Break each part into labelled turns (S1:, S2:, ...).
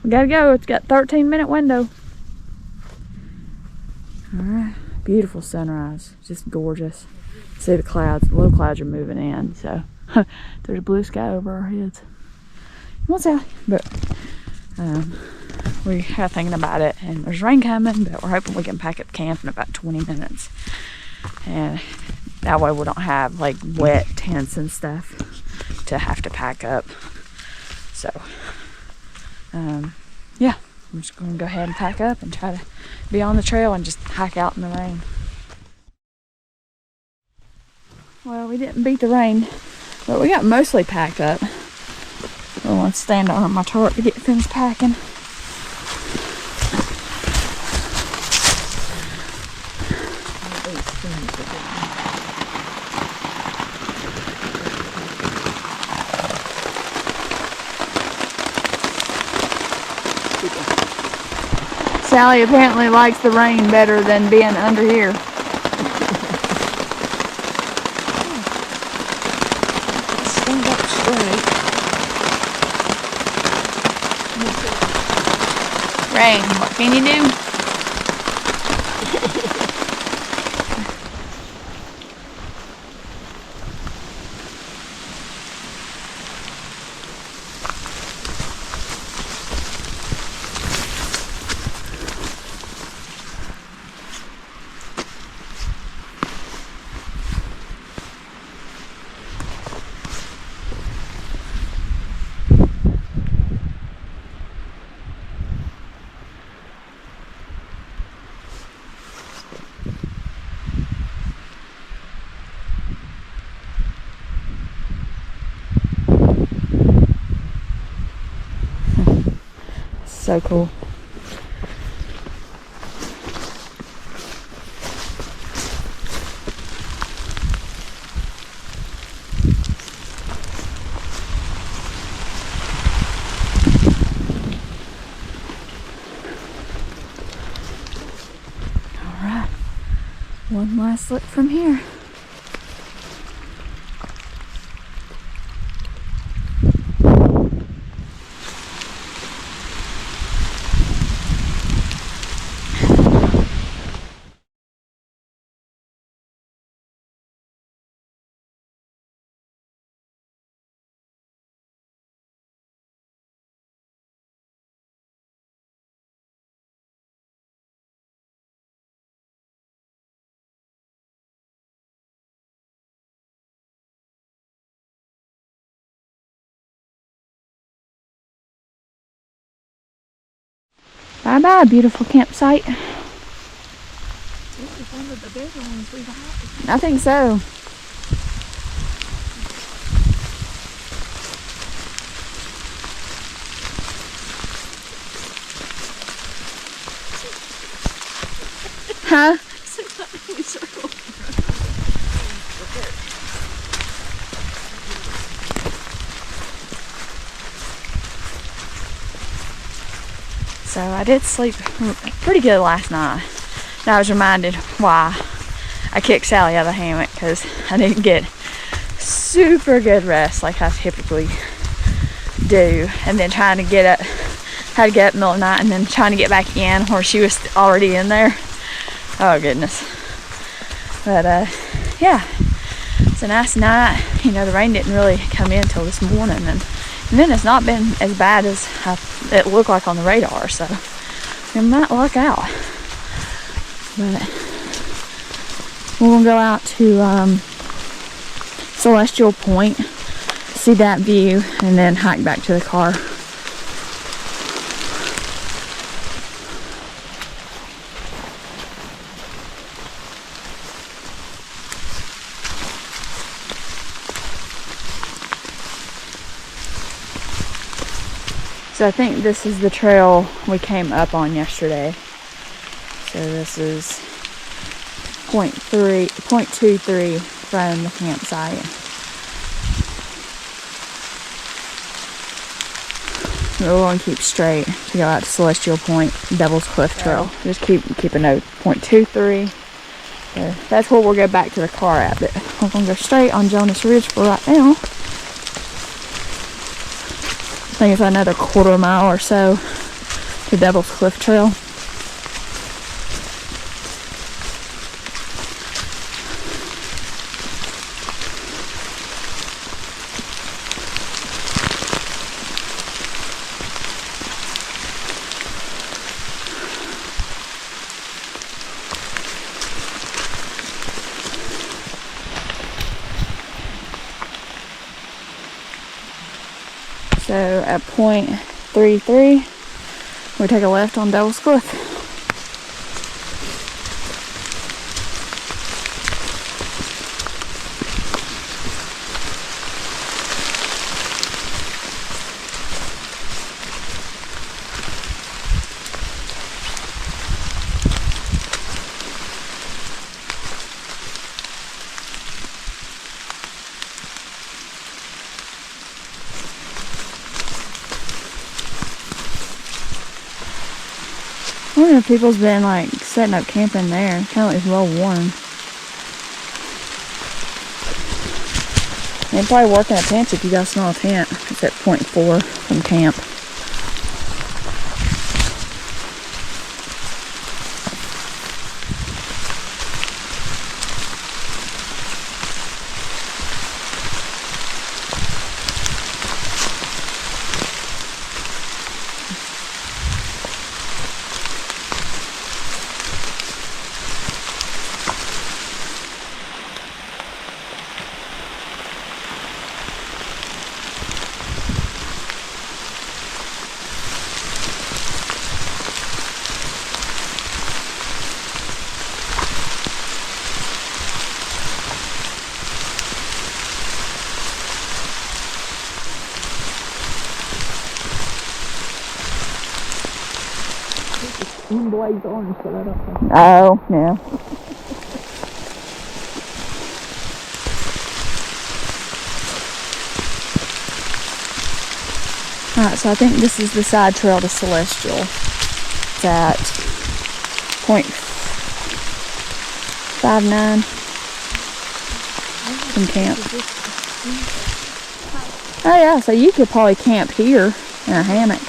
S1: We gotta go. It's got 13-minute window. Alright. Beautiful sunrise. Just gorgeous. See the clouds. The low clouds are moving in. So there's a blue sky over our heads. What's that? But we are thinking about it, and there's rain coming, but we're hoping we can pack up camp in about 20 minutes. And that way we don't have like wet tents and stuff to have to pack up. So yeah, I'm just gonna go ahead and pack up and try to be on the trail and just hike out in the rain. Well, we didn't beat the rain, but we got mostly packed up. I want to stand on my tarp to get things packing. Sally apparently likes the rain better than being under here. Stand up straight. Rain, what can you do? So cool. All right, one last look from here. Bye-bye, beautiful campsite. This is one of the bigger ones we've had. I think so. Huh? So I did sleep pretty good last night. And I was reminded why I kicked Sally out of the hammock, because I didn't get super good rest like I typically do. And then trying to get up, had to get up in the middle of the night and then trying to get back in where she was already in there. Oh goodness. But yeah, it's a nice night. You know, the rain didn't really come in until this morning, and then it's not been as bad as it looked like on the radar, so we might luck out. But we're gonna go out to Celestial Point, see that view, and then hike back to the car. So I think this is the trail we came up on yesterday. So this is 0.23 from the campsite. We're going to keep straight to go out to Celestial Point, Devil's Cliff Trail. Just keep a note, 0.23. So that's where we'll go back to the car at, but we're going to go straight on Jonas Ridge for right now. think it's another quarter mile or so to Devil's Cliff Trail. So at point 33, we take a left on Devil's Cliff. I wonder if people's been like setting up camping there. It kind of looks well warm. They're probably working a tent if you got a small tent. It's at point 4 from camp.
S2: Blaze orange, but I don't think.
S1: Oh, yeah. Alright, so I think this is the side trail to Celestial. It's at point 59 from camp. Oh yeah, so you could probably camp here in a hammock.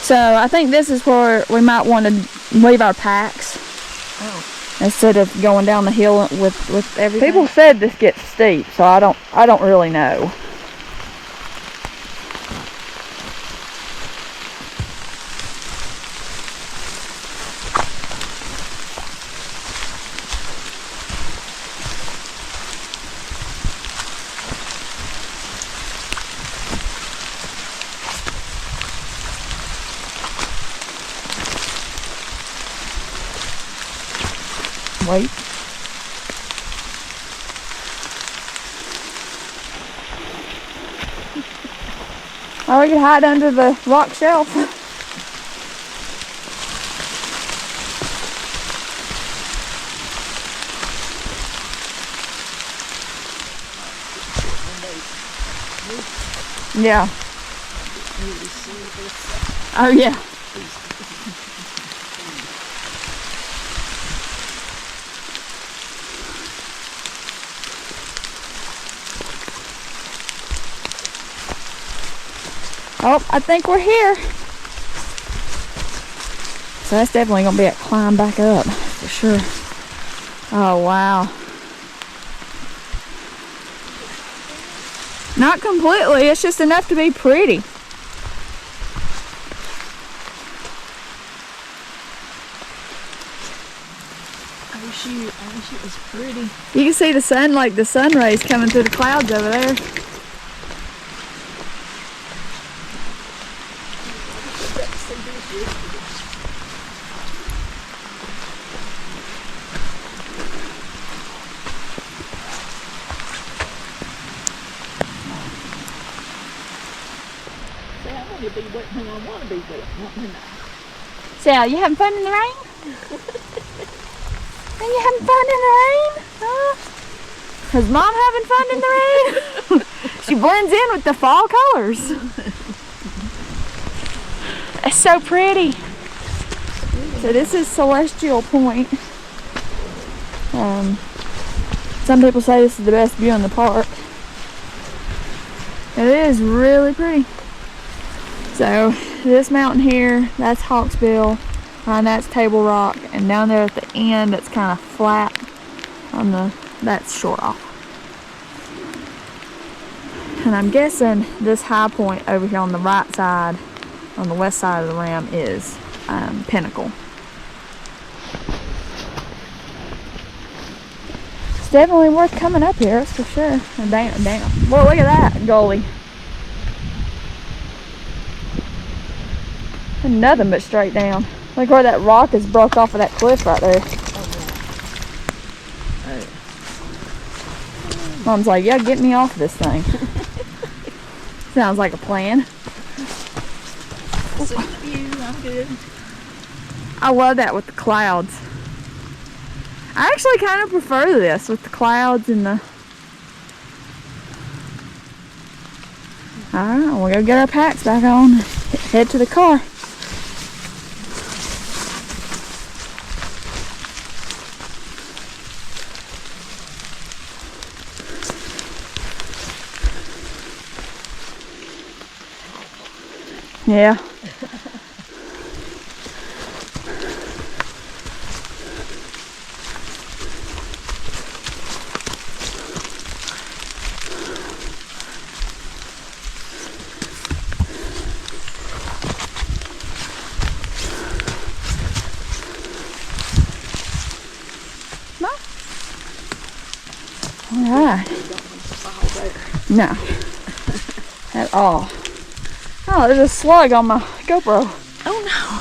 S1: So I think this is where we might want to leave our packs.
S2: Oh.
S1: Instead of going down the hill with everything. People said this gets steep, so I don't really know. Wait. Oh, we can hide under the rock shelf. Yeah. Oh, yeah. Oh, I think we're here. So that's definitely going to be a climb back up, for sure. Oh, wow. Not completely, it's just enough to be pretty.
S2: I wish it was pretty.
S1: You can see the sun, like the sun rays coming through the clouds over there.
S2: To be wet when I want to be wet, not when I.
S1: Sal, you having fun in the rain? Are you having fun in the rain? Huh? Is Mom having fun in the rain? She blends in with the fall colors. It's so pretty. So this is Celestial Point. Some people say this is the best view in the park. It is really pretty. So this mountain here, that's Hawksbill, and that's Table Rock, and down there at the end, it's kind of flat on that's Short Off. And I'm guessing this high point over here on the right side, on the west side of the rim, is Pinnacle. It's definitely worth coming up here, that's for sure. And damn. Well, look at that gully. Nothing but straight down. Look where that rock is broke off of that cliff right there. Mom's like, yeah, get me off this thing. Sounds like a plan.
S2: See the view, I'm good.
S1: I love that with the clouds. I actually kind of prefer this with the clouds and the... Alright, we'll go get our packs back on. Head to the car. Yeah. Alright. No. At all. Oh, there's a slug on my GoPro.
S2: Oh no.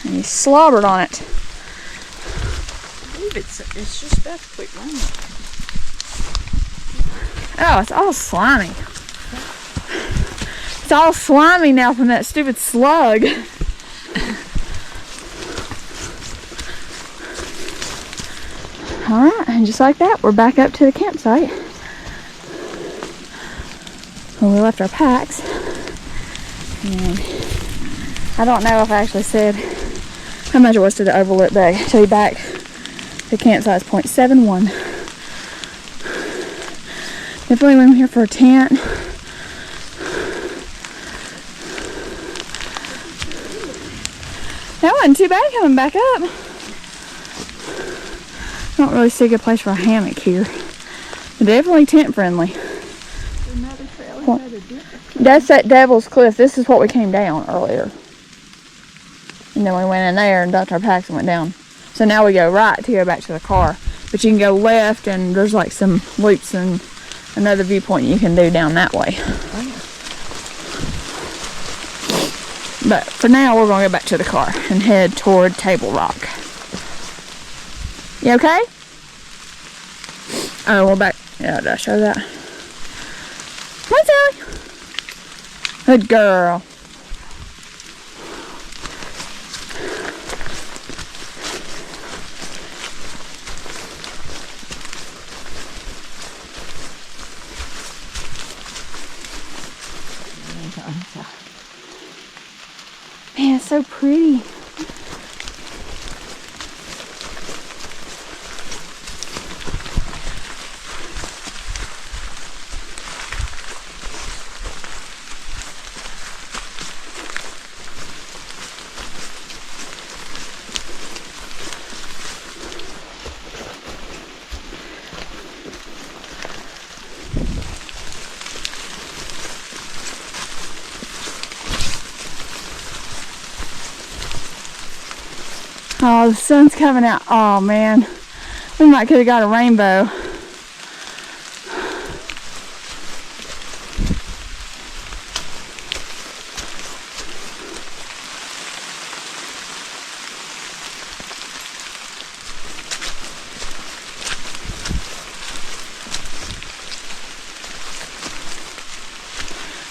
S1: And he slobbered on it.
S2: I believe it's just about to quit raining.
S1: Oh, it's all slimy. It's all slimy now from that stupid slug. Alright, and just like that, we're back up to the campsite. Well, we left our packs. And I don't know if I actually said how much it was to the overlook, but I tell you back, the campsite's 0.71. Definitely went here for a tent. That wasn't too bad coming back up. I don't really see a good place for a hammock here. But definitely tent friendly. That's that Devil's Cliff. This is what we came down earlier. And then we went in there and dumped our packs and went down. So now we go right to go back to the car. But you can go left and there's like some loops and another viewpoint you can do down that way. But for now we're going to go back to the car and head toward Table Rock. You okay? Oh, we're back. Yeah, did I show that? Come on, Sally. Good girl. Man, it's so pretty. Oh, the sun's coming out. Oh man, we might could have got a rainbow.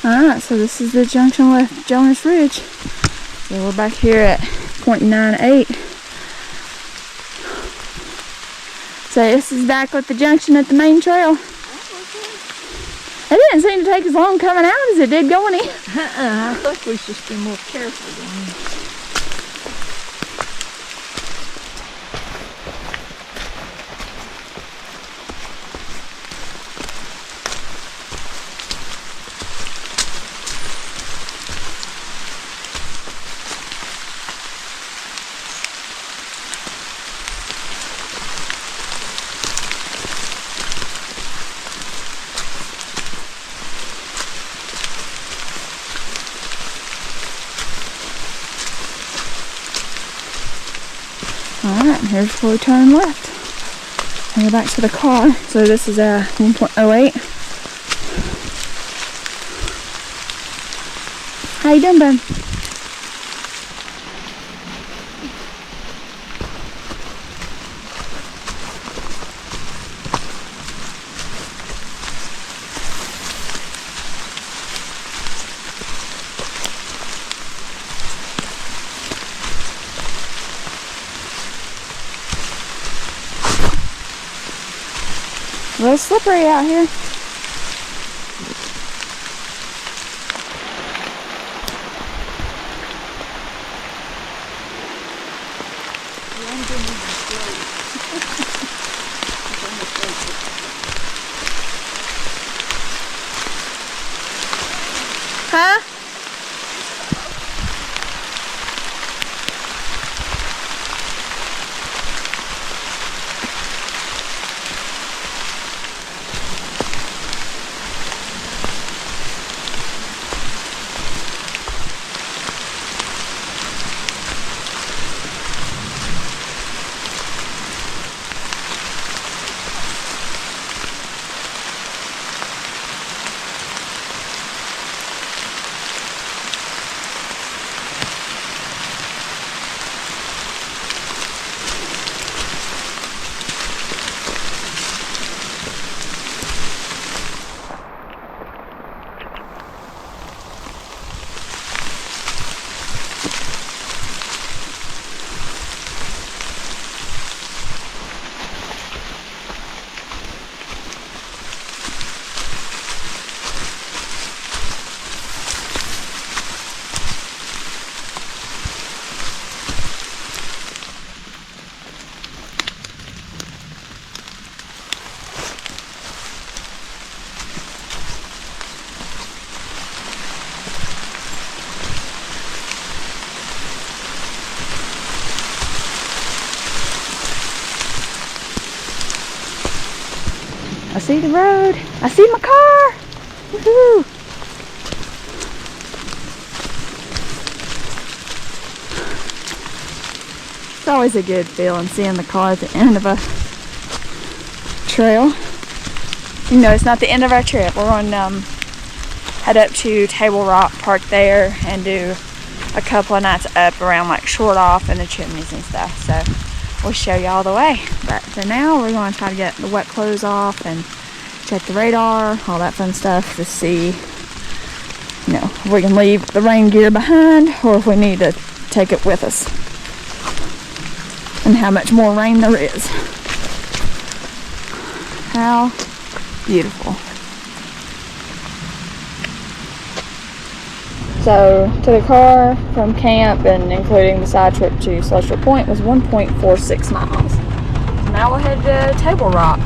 S1: Alright, so this is the junction with Jonas Ridge. So we're back here at 0.98. So this is back with the junction at the main trail. It didn't seem to take as long coming out as it did going in.
S2: I think we should be more careful going in.
S1: here's where we turn left. And go back to the car. So this is a 1.08. How you doing, bud? A little slippery out here. Huh? I see the road. I see my car. Woohoo! It's always a good feeling seeing the car at the end of a trail. You know, it's not the end of our trip. We're going to head up to Table Rock, park there, and do a couple of nights up around like Short Off and the Chimneys and stuff. So we'll show you all the way. But for now, we're going to try to get the wet clothes off and check the radar, all that fun stuff to see, you know, if we can leave the rain gear behind or if we need to take it with us. And how much more rain there is. How beautiful. So, to the car from camp and including the side trip to Celestial Point was 1.46 miles. So now we'll head to Table Rock.